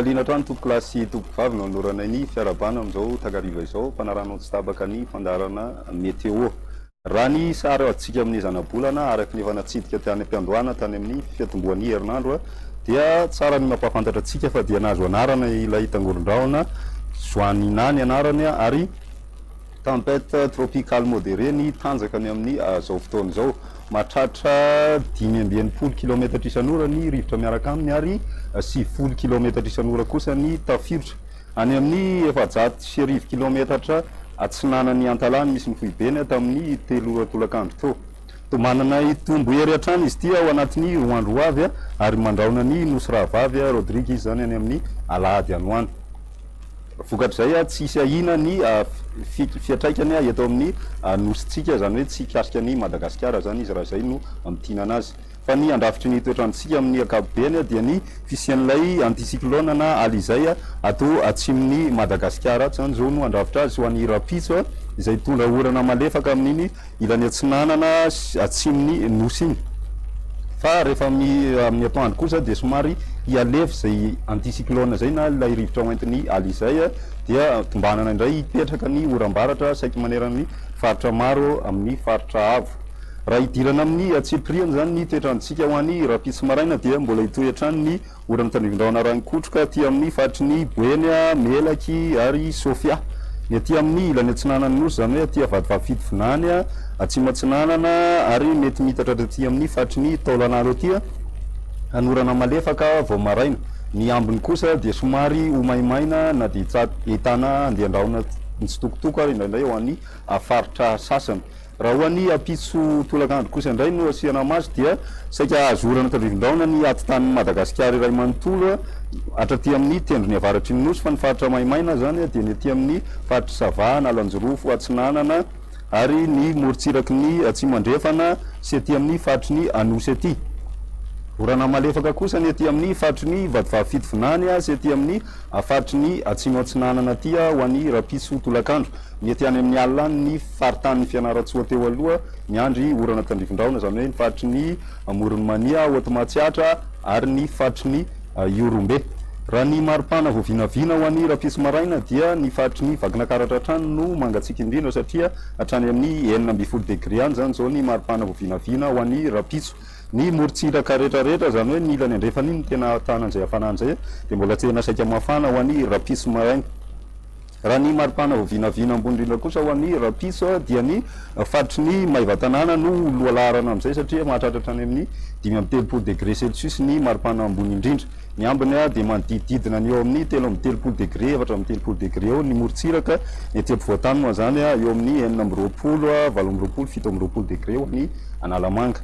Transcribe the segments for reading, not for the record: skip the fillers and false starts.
Fialina trano tompo klasy tompo vavy nanorana ny fiarabana amizao takariva izao mpanarano tsy tabaka ny fandarana meteo. Raha ny sary atsika amin'ny zanabolana araky ny efa natsidika tany am-piandohana tany amin'ny fiatomboan'ny herinandro dia tsara ny mampafantatra atsika fa dia nahazo anarana ilay tangoron-drahona Joany nany anarany ary tempête tropicale modérée ny tanjakany amin'ny zao fotoana izao mahatratra 5.0 km isan'ora ny rivotra miaraka aminy ary 9 km isan'ora kosa ny tafiditra any amin'ny 700 km atsinanany antalany misy mifohibeny tamin'ny 3 tolakandro to manana itombo hery hatrany izy ity ao anatin'ny roa andro avy ary mandraona ny nosy rahavavy Rodrigue zany any amin'ny alahady anoany. Vokatr'izay tsy hisy ahina ny fiatraikany eto amin'ny nositsika zany hoe tsy hikasika ny Madagasikara zany izy raha zay no mitinana azy fa ny andrafitry ny toetrandrotsika amin'ny ankapobeny dia ny fisian'ilay anticyclone na alizay atao atsimon'ny Madagasikara zany zao no andrafitra azy ho an'ny rapitso izay tondra orana malefaka amin'iny ilany atsinanana atsimon'ny nosy iny fa rehefa amin'ny atoandro kosa dia somary hialefy zay anticyclone zay na ilay rivotra hoentin'ny alizay dia tombanana indray hipetraka ny oram-baratra saiky maneran'ny faritra maro amin'ny faritra avo. Raha idirana amin'ny atsipriany zany ny toetrandrotsika ho an'ny rapitso maraina dia mbola hitohy hatrany ny orana tandrivon-drahona ranokotroka aty amin'ny faritry ny Boeny, Melaky ary Sofia. Ny aty amin'ny ilany atsinanany nosy zany hoe aty avadivavy Vinany atsimo atsinanana ary mety mitatra aty amin'ny faritry ny Taolanalo aty anorana malefaka vao maraina. Ny ambiny kosa dia somary ho maimaina na dia hitana andehandrahona mitsitokotoko ary indraindray ho an'ny faritra sasany. Raha ho an'ny apitso tolakandro kosa indray no asiana mazy dia saika azo orana tandrivon-drahona ny atitan'ny Madagasikara iray manontolo hatraty amin'ny tendrony avaratry ny nosy fa ny faritra maimaina zany dia ny aty amin'ny faritra Savana, Alanjorofo, Atsinanana ary ny morotsiraky ny atsimo andrefana sy aty amin'ny faritry ny Anosy aty. Orana malefaka kosa ny aty amin'ny faritry ny Vadivavy Vinany sy aty amin'ny faritry ny atsimo atsinanana aty ho an'ny rapitso tolakandro. Ny aty any amin'ny alina ny faritany Fianaratsoa teo aloha miandry orana tandrivon-drahona zany hoe ny faritry ny Moronmania, Hotomatsiatra ary ny faritry ny Iorombe. Raha ny maripana voavinavina ho an'ny rapitso maraina dia ny faritry ny Vakinakaratra hatrany no mangatsiaka indrindra satria hatrany amin'ny 9.0 degré any zany zao ny maripana voavinavina ho an'ny rapitso. Ny morotsiraka rehetrarehetra zany hoe ny ilany andrefany iny tena tanan'izay hafanan'izay dia mbola tena saika mafana ho an'ny rapitso maraina. Raha ny maripana voavinavina ambony indrindra kosa ho an'ny rapitso dia ny faritry ny Maivatanana no lohalarana amin'izay satria mahatratra hatrany amin'ny 5.3 degré Celsius ny maripana ambony indrindra. Ny ambiny dia manodididina ny eo amin'ny 3.3 degré 4.3 degré eo ny morotsiraka ny aty ampovoantany moa zany eo amin'ny 4.20, 8.20, 7.20 degré eo ny Analamanga.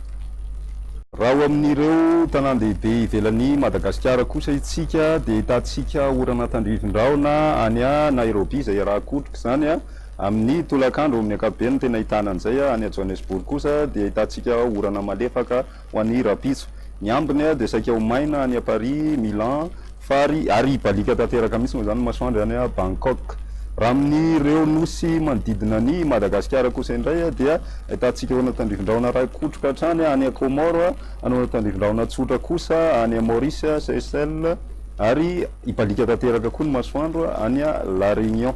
Raha ho amin'ireo tanan-dehibe ivelan'ny Madagasikara kosa itsika dia hitantsika orana tandrivon-drahona any Nairobi izay rahakotroka zany amin'ny tolakandro amin'ny ankapobeny tena hitanan'izay any Johannesburg kosa dia hitantsika orana malefaka ho an'ny rapitso. Ny ambiny dia saika ho maina any Paris, Milan fary ary balika tanteraka mihitsy moa zany masoandro any Bangkok. Raha amin'ireo nosy manodidina ny Madagasikara kosa indray dia hitantsika orana tandrivon-drahona rahakotroka hatrany any Comore, orana tandrivon-drahona tsotra kosa any Maurice, Seychelles ary ibalika tanteraka koa ny masoandro any La Réunion.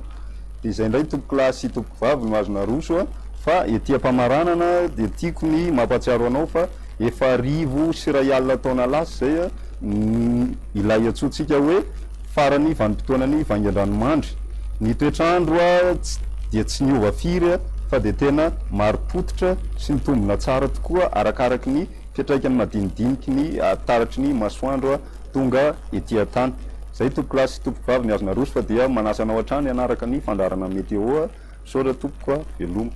Izay indray tompo klasy tompo vavy mazona roso fa ety am-pamaranana dia tiako ny mampatsiaro anao fa efa 1000 taona lasa zay ilay antsointsika hoe farany vanim-potoanany vaingan-dranomandry. Ny toetrandro dia tsy niova firy fa dia tena marim-pototra sy mitombina tsara tokoa arakaraky ny fiatraikany madinidiniky ny taratry ny masoandro tonga ety an-tany. Zay tompo klasy tompo vavy ny azona roso fa dia manasa anao hatrany anaraka ny fandarana meteo. Saora tompoka veloma.